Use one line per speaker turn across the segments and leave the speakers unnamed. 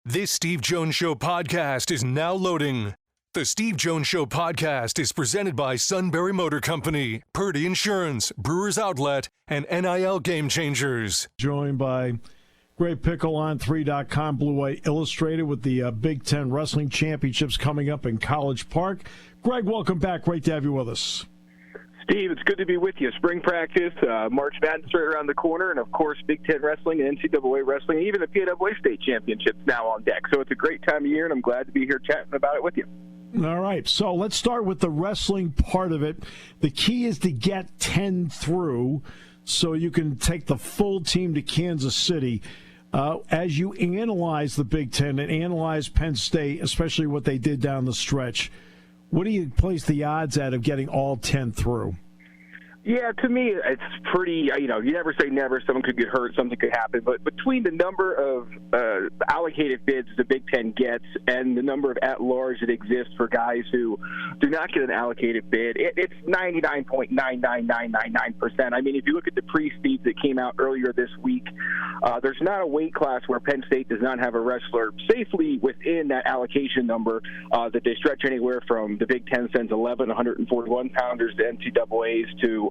This Steve Jones Show podcast is now loading. The Steve Jones Show podcast is presented by Sunbury Motor Company, Purdy Insurance, Brewers Outlet, and NIL Game Changers.
Joined by Greg Pickel on 3.com, Blue White Illustrated, with the Big Ten Wrestling Championships coming up in College Park. Greg, welcome back. Great to have you with us.
Steve, it's good to be with you. Spring practice, March Madness right around the corner, and, of course, Big Ten Wrestling and NCAA Wrestling, and even the PAA State Championships now on deck. So it's a great time of year, and I'm glad to be here chatting about it with you.
All right, so let's start with the wrestling part of it. The key is to get 10 through so you can take the full team to Kansas City. As you analyze the Big Ten and analyze Penn State, especially what they did down the stretch, what do you place the odds at of getting all 10 through?
Yeah, to me, it's pretty, you never say never. Someone could get hurt, something could happen. But between the number of allocated bids the Big Ten gets and the number of at-large that exists for guys who do not get an allocated bid, it's 99.99999%. I mean, if you look at the pre-seeds that came out earlier this week, there's not a weight class where Penn State does not have a wrestler safely within that allocation number that they stretch anywhere from the Big Ten sends 11 141-pounders to NCAAs to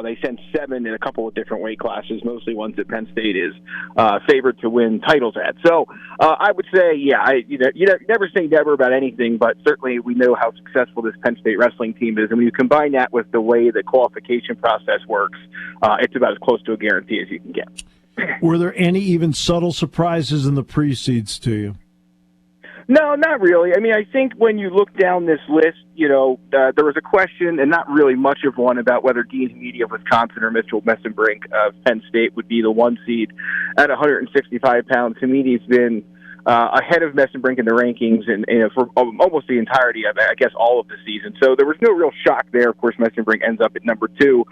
they send 7 in a couple of different weight classes, mostly ones that Penn State is favored to win titles at. So I would say, you never say never about anything, but certainly we know how successful this Penn State wrestling team is. And when you combine that with the way the qualification process works, it's about as close to a guarantee as you can get.
Were there any even subtle surprises in the pre-seeds to you?
No, not really. I mean, I think when you look down this list, there was a question, and not really much of one, about whether Dean Hamidi of Wisconsin or Mitchell Messenbrink of Penn State would be the 1 seed at 165 pounds. Hamidi's been ahead of Messenbrink in the rankings and for almost the entirety of, I guess, all of the season. So there was no real shock there. Of course, Messenbrink ends up at number 2.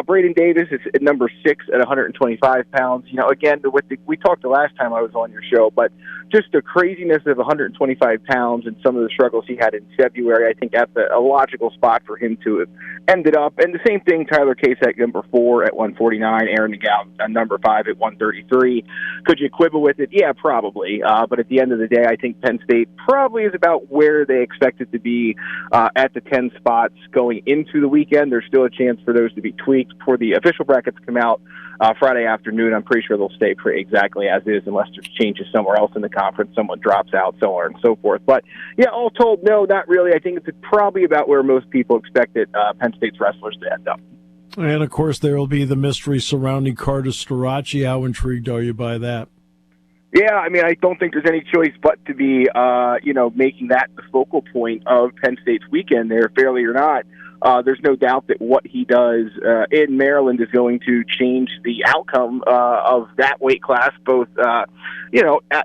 Braden Davis is at number 6 at 125 pounds. Again, we talked the last time I was on your show, but just the craziness of 125 pounds and some of the struggles he had in February, I think that's a logical spot for him to have ended up. And the same thing, Tyler Case at number 4 at 149, Aaron Nagel at number 5 at 133. Could you quibble with it? Yeah, probably. But at the end of the day, I think Penn State probably is about where they expect it to be at the 10 spots going into the weekend. There's still a chance for those to be tweaked before the official brackets come out Friday afternoon. I'm pretty sure they'll stay pretty exactly as is unless there's changes somewhere else in the conference, someone drops out, so on and so forth. But, yeah, all told, no, not really. I think it's probably about where most people expected Penn State's wrestlers to end up.
And, of course, there will be the mystery surrounding Carter Starocci. How intrigued are you by that?
Yeah, I mean, I don't think there's any choice but to be, making that the focal point of Penn State's weekend there, fairly or not. There's no doubt that what he does in Maryland is going to change the outcome of that weight class, both, at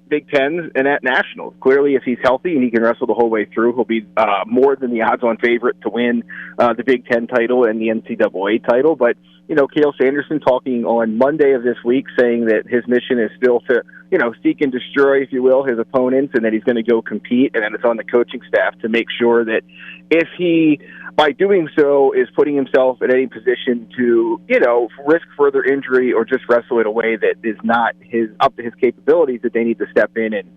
Big Tens and at Nationals. Clearly, if he's healthy and he can wrestle the whole way through, he'll be more than the odds-on favorite to win the Big Ten title and the NCAA title. But, Cale Sanderson talking on Monday of this week saying that his mission is still to, seek and destroy, if you will, his opponents, and that he's going to go compete, and then it's on the coaching staff to make sure that if he, by doing so, is putting himself in any position to, risk further injury or just wrestle in a way that is not up to his capabilities, that they need to step in and,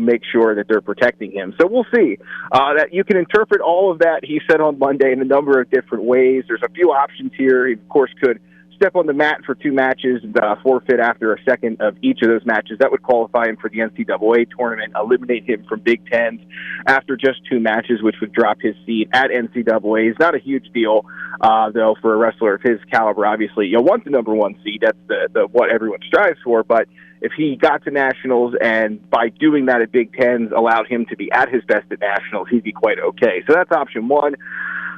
make sure that they're protecting him. So we'll see. That you can interpret all of that, he said on Monday, in a number of different ways. There's a few options here. He, of course, could step on the mat for 2 matches, forfeit after a second of each of those matches. That would qualify him for the NCAA tournament, eliminate him from Big Tens after just 2 matches, which would drop his seed at NCAA. It's not a huge deal, though, for a wrestler of his caliber. Obviously, you want the number 1 seed. That's the what everyone strives for. But if he got to Nationals and by doing that at Big Tens allowed him to be at his best at Nationals, he'd be quite okay. So that's option 1.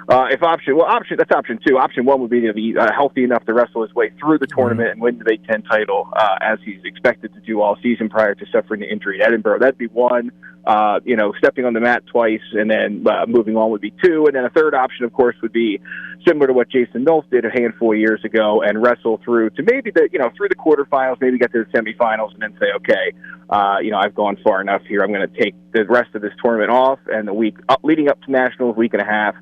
That's option 2. Option 1 would be to be healthy enough to wrestle his way through the tournament and win the Big Ten title as he's expected to do all season prior to suffering the injury at Edinburgh. That'd be 1. Stepping on the mat twice and then moving on would be 2. And then a third option, of course, would be similar to what Jason Nolf did a handful of years ago and wrestle through to maybe through the quarterfinals, maybe get to the semifinals, and then say, okay, I've gone far enough here. I'm going to take the rest of this tournament off, and the week leading up to Nationals, week and a half,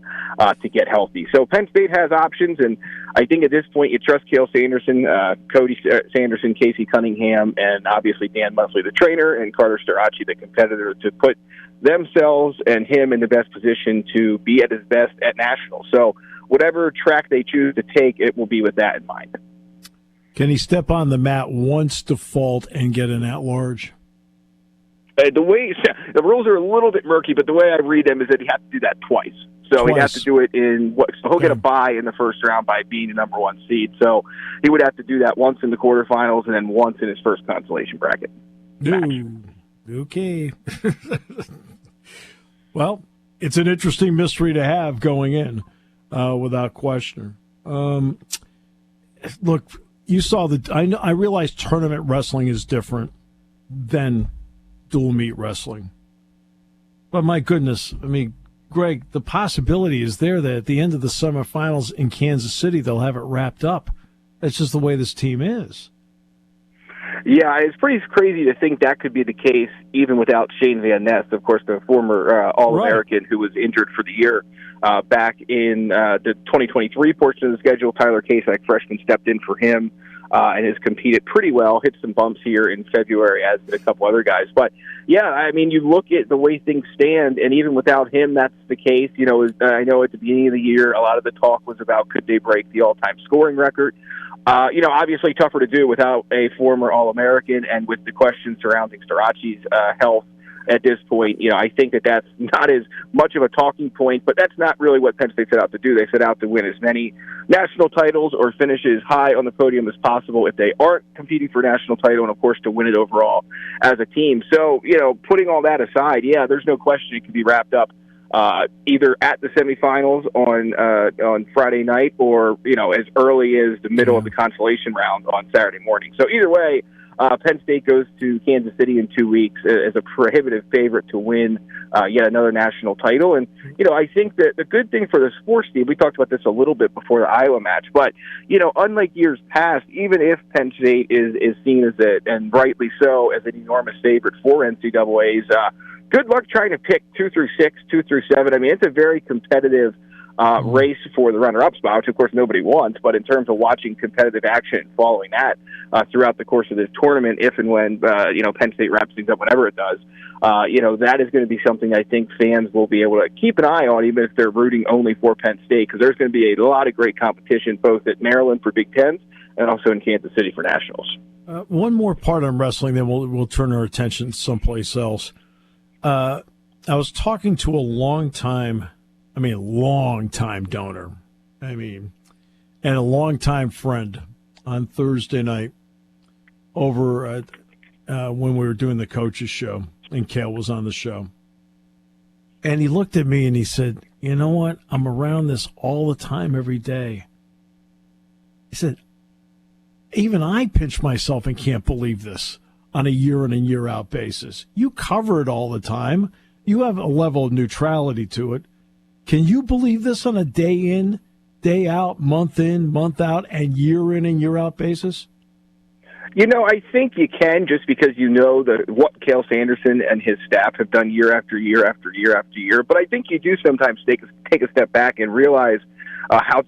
to get healthy. So Penn State has options, and I think at this point you trust Cale Sanderson, Cody Sanderson, Casey Cunningham, and obviously Dan Musley, the trainer, and Carter Starocci, the competitor, to put themselves and him in the best position to be at his best at nationals. So whatever track they choose to take, it will be with that in mind.
Can he step on the mat once, default, and get an at-large?
The rules are a little bit murky, but the way I read them is that he has to do that twice. So he'd have to do it so he'll get a bye in the first round by being the number one seed. So he would have to do that once in the quarterfinals and then once in his first consolation bracket match.
Okay. Well, it's an interesting mystery to have going in, without question. Look, you saw I realize tournament wrestling is different than dual meet wrestling. But my goodness, I mean, Greg, the possibility is there that at the end of the semifinals in Kansas City, they'll have it wrapped up. That's just the way this team is.
Yeah, it's pretty crazy to think that could be the case even without Shane Van Ness, of course, the former All-American who was injured for the year back in the 2023 portion of the schedule. Tyler Kasich, freshman, stepped in for him and has competed pretty well, hit some bumps here in February, as did a couple other guys. But, yeah, I mean, you look at the way things stand, and even without him, that's the case. You know, I know at the beginning of the year, a lot of the talk was about could they break the all-time scoring record. Obviously tougher to do without a former All-American and with the questions surrounding Starocci's health at this point. You know, I think that's not as much of a talking point, but that's not really what Penn State set out to do. They set out to win as many national titles or finish as high on the podium as possible if they aren't competing for a national title, and, of course, to win it overall as a team. So, putting all that aside, yeah, there's no question it could be wrapped up either at the semifinals on Friday night or, as early as the middle of the consolation round on Saturday morning. So either way, Penn State goes to Kansas City in 2 weeks as a prohibitive favorite to win yet another national title. And, I think that the good thing for the sports team, we talked about this a little bit before the Iowa match, but, unlike years past, even if Penn State is seen as and rightly so, as an enormous favorite for NCAA's, good luck trying to pick 2 through 6, 2 through 7. I mean, it's a very competitive race for the runner-up spot, which, of course, nobody wants. But in terms of watching competitive action and following that throughout the course of this tournament, if and when, Penn State wraps things up, whenever it does, that is going to be something I think fans will be able to keep an eye on, even if they're rooting only for Penn State, because there's going to be a lot of great competition, both at Maryland for Big Tens and also in Kansas City for Nationals.
One more part on wrestling, then we'll turn our attention someplace else. I was talking to a long-time donor, and a long-time friend on Thursday night over at, when we were doing the coaches show, and Cale was on the show. And he looked at me and he said, "You know what? I'm around this all the time, every day." He said, "Even I pinch myself and can't believe this on a year in and year out basis. You cover it all the time. You have a level of neutrality to it. Can you believe this on a day in, day out, month in, month out, and year out basis?"
I think you can, just because what Cale Sanderson and his staff have done year after year after year after year. But I think you do sometimes take a step back and realize how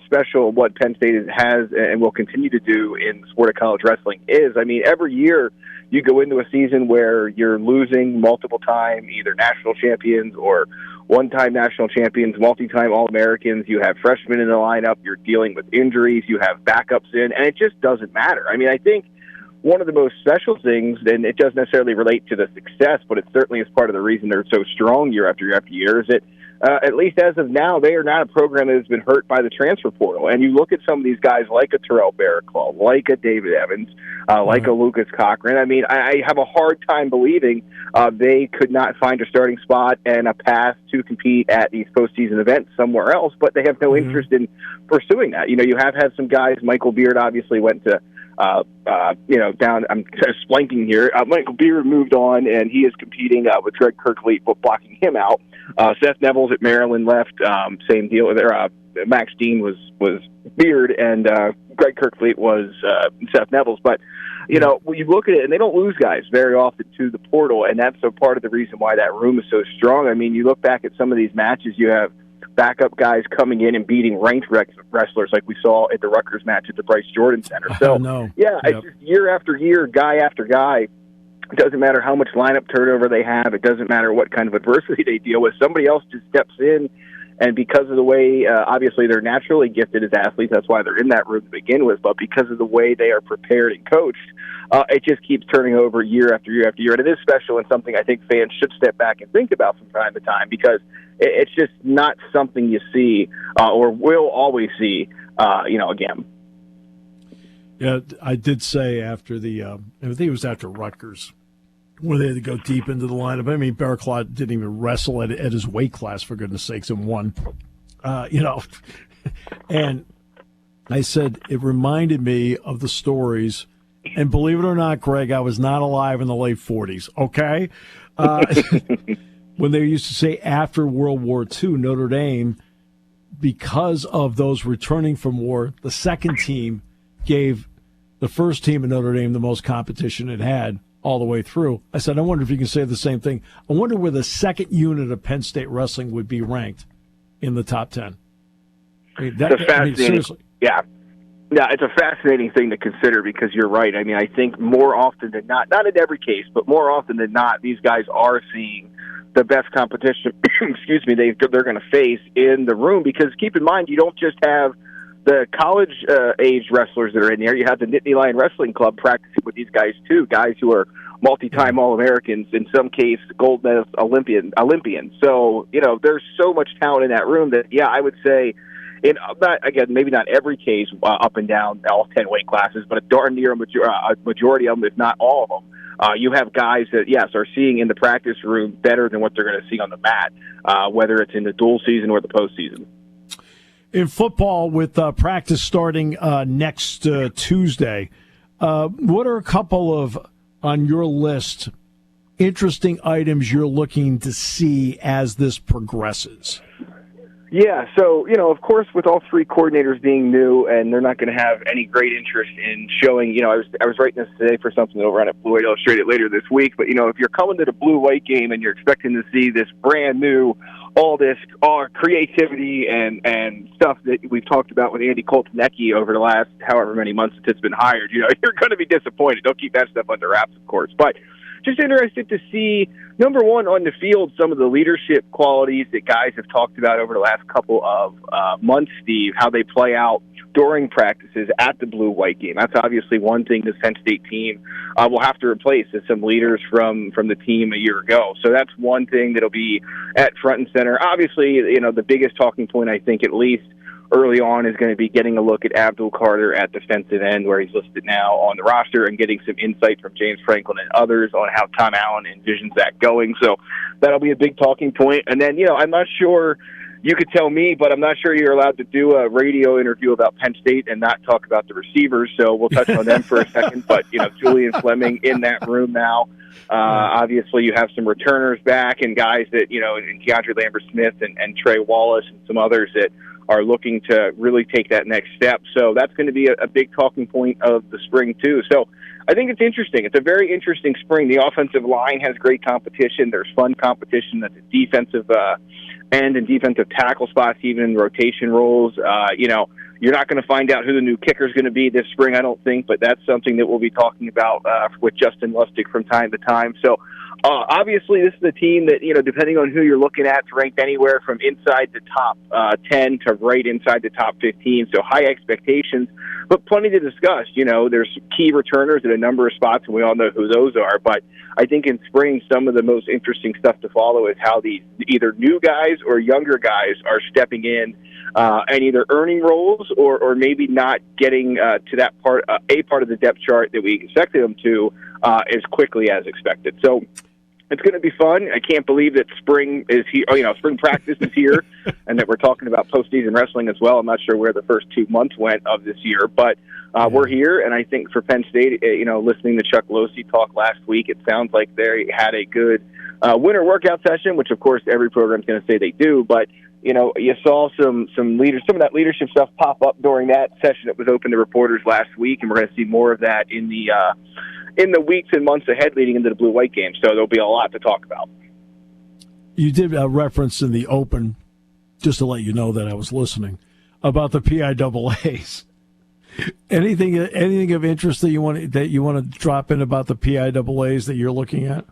special what Penn State has and will continue to do in the sport of college wrestling is. I mean, every year you go into a season where you're losing multiple time, either national champions or one-time national champions, multi-time All-Americans. You have freshmen in the lineup. You're dealing with injuries. You have backups in, and it just doesn't matter. I mean, I think one of the most special things, and it doesn't necessarily relate to the success, but it certainly is part of the reason they're so strong year after year after year, is that at least as of now, they are not a program that has been hurt by the transfer portal. And you look at some of these guys like a Terrell Barraclough, like a David Evans, like a Lucas Cochran. I mean, I have a hard time believing they could not find a starting spot and a path to compete at these postseason events somewhere else, but they have no interest in pursuing that. You have had some guys. Michael Beard obviously went to down. I'm splanking here. Michael Beard moved on, and he is competing with Greg Kirkley, but blocking him out. Seth Nevels at Maryland left. Same deal there. Max Dean was Beard, and Greg Kirkley was Seth Nevels. But when you look at it, and they don't lose guys very often to the portal, and that's a part of the reason why that room is so strong. I mean, you look back at some of these matches. You have backup guys coming in and beating ranked wrestlers like we saw at the Rutgers match at the Bryce Jordan Center. So, it's just year after year, guy after guy. It doesn't matter how much lineup turnover they have. It doesn't matter what kind of adversity they deal with. Somebody else just steps in, and because of the way, obviously, they're naturally gifted as athletes, that's why they're in that room to begin with, but because of the way they are prepared and coached, it just keeps turning over year after year after year. And it is special and something I think fans should step back and think about from time to time, because it's just not something you see or will always see, again.
Yeah, I did say after I think it was after Rutgers, where they had to go deep into the lineup. I mean, Barraclough didn't even wrestle at his weight class, for goodness sakes, and won. And I said it reminded me of the stories. And believe it or not, Greg, I was not alive in the late 40s, okay? When they used to say after World War II, Notre Dame, because of those returning from war, the second team gave the first team in Notre Dame the most competition it had all the way through. I said, I wonder if you can say the same thing. I wonder where the second unit of Penn State wrestling would be ranked in the top 10.
Seriously. Yeah. Yeah, it's a fascinating thing to consider, because you're right. I mean, I think more often than not in every case, but more often than not, these guys are seeing the best competition, they're going to face in the room, because keep in mind, you don't just have the college-age wrestlers that are in there. You have the Nittany Lion Wrestling Club practicing with these guys, too, guys who are multi-time All-Americans, in some case, gold medal Olympians. So, there's so much talent in that room that, I would say, maybe not every case up and down all 10 weight classes, but a darn near majority of them, if not all of them. You have guys that, are seeing in the practice room better than what they're going to see on the mat, whether it's in the dual season or the postseason.
In football, with practice starting next Tuesday, what are a couple of, on your list, interesting items you're looking to see as this progresses?
Yeah, so, of course, with all three coordinators being new, and they're not going to have any great interest in showing, I was writing this today for something that'll run at Blue White Illustrated later this week, but, if you're coming to the blue-white game and you're expecting to see this brand new, all this creativity and stuff that we've talked about with Andy Koltanecki over the last however many months since it's been hired, you're going to be disappointed. Don't keep that stuff under wraps, of course, but just interested to see, number one, on the field, some of the leadership qualities that guys have talked about over the last couple of months, Steve, how they play out during practices at the blue-white game. That's obviously one thing this Penn State team will have to replace, is some leaders from the team a year ago. So that's one thing that'll be at front and center. Obviously, the biggest talking point, I think, at least early on, is going to be getting a look at Abdul Carter at defensive end, where he's listed now on the roster, and getting some insight from James Franklin and others on how Tom Allen envisions that going. So that'll be a big talking point. And then, I'm not sure, you could tell me, but I'm not sure you're allowed to do a radio interview about Penn State and not talk about the receivers. So we'll touch on them for a second. But, Julian Fleming in that room now. Obviously, you have some returners back, and guys that, and Keandre Lambert-Smith and Trey Wallace and some others that are looking to really take that next step. So that's going to be a big talking point of the spring, too. So I think it's interesting. It's a very interesting spring. The offensive line has great competition. There's fun competition at the defensive end and defensive tackle spots, even in rotation roles. You're not going to find out who the new kicker is going to be this spring, I don't think, but that's something that we'll be talking about with Justin Lustig from time to time. So obviously, this is a team that, depending on who you're looking at, is ranked anywhere from inside the top 10 to right inside the top 15. So high expectations, but plenty to discuss. There's key returners at a number of spots, and we all know who those are. But I think in spring, some of the most interesting stuff to follow is how these either new guys or younger guys are stepping in and either earning roles or maybe not getting to that part, a part of the depth chart that we expected them to as quickly as expected. So it's going to be fun. I can't believe that spring is here. Spring practice is here, and that we're talking about postseason wrestling as well. I'm not sure where the first 2 months went of this year, but we're here. And I think for Penn State, listening to Chuck Losey talk last week, it sounds like they had a good winter workout session, which of course every program's going to say they do. But you saw some of that leadership stuff pop up during that session that was open to reporters last week, and we're going to see more of that in the weeks and months ahead leading into the blue-white game. So there'll be a lot to talk about.
You did reference in the open just to let you know that I was listening, about the PIAAs. Anything of interest that you want to drop in about the PIAAs that you're looking at?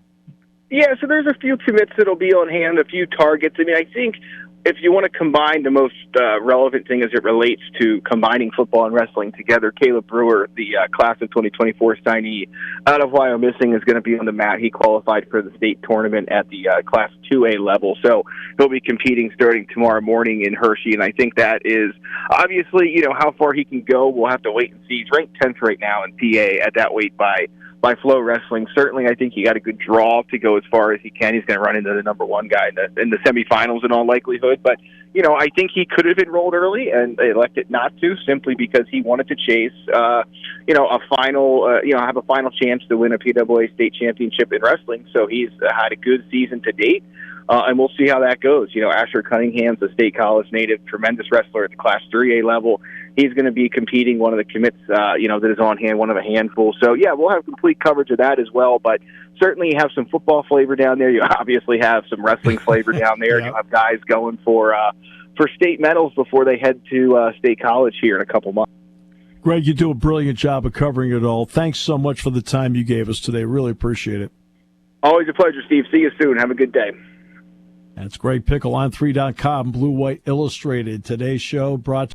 Yeah, so there's a few commits that'll be on hand, a few targets. I mean, I think if you want to combine, the most relevant thing as it relates to combining football and wrestling together, Caleb Brewer, the class of 2024 signee out of Wyomissing, is going to be on the mat. He qualified for the state tournament at the Class 2A level, so he'll be competing starting tomorrow morning in Hershey, and I think that is obviously, how far he can go. We'll have to wait and see. He's ranked 10th right now in PA at that weight by Flow Wrestling. Certainly, I think he got a good draw to go as far as he can. He's going to run into the number one guy in the semifinals in all likelihood. But, I think he could have enrolled early, and they elected not to simply because he wanted to chase, a final, have a final chance to win a PWA state championship in wrestling. So he's had a good season to date. And we'll see how that goes. Asher Cunningham's a State College native, tremendous wrestler at the Class 3A level. He's going to be competing, one of the commits, that is on hand, one of a handful. So, yeah, we'll have complete coverage of that as well. But certainly you have some football flavor down there. You obviously have some wrestling flavor down there.
Yeah.
You have guys going for state medals before they head to State College here in a couple months.
Greg, you do a brilliant job of covering it all. Thanks so much for the time you gave us today. Really appreciate it.
Always a pleasure, Steve. See you soon. Have a good day.
That's Greg Pickel on 3.com, Blue White Illustrated. Today's show brought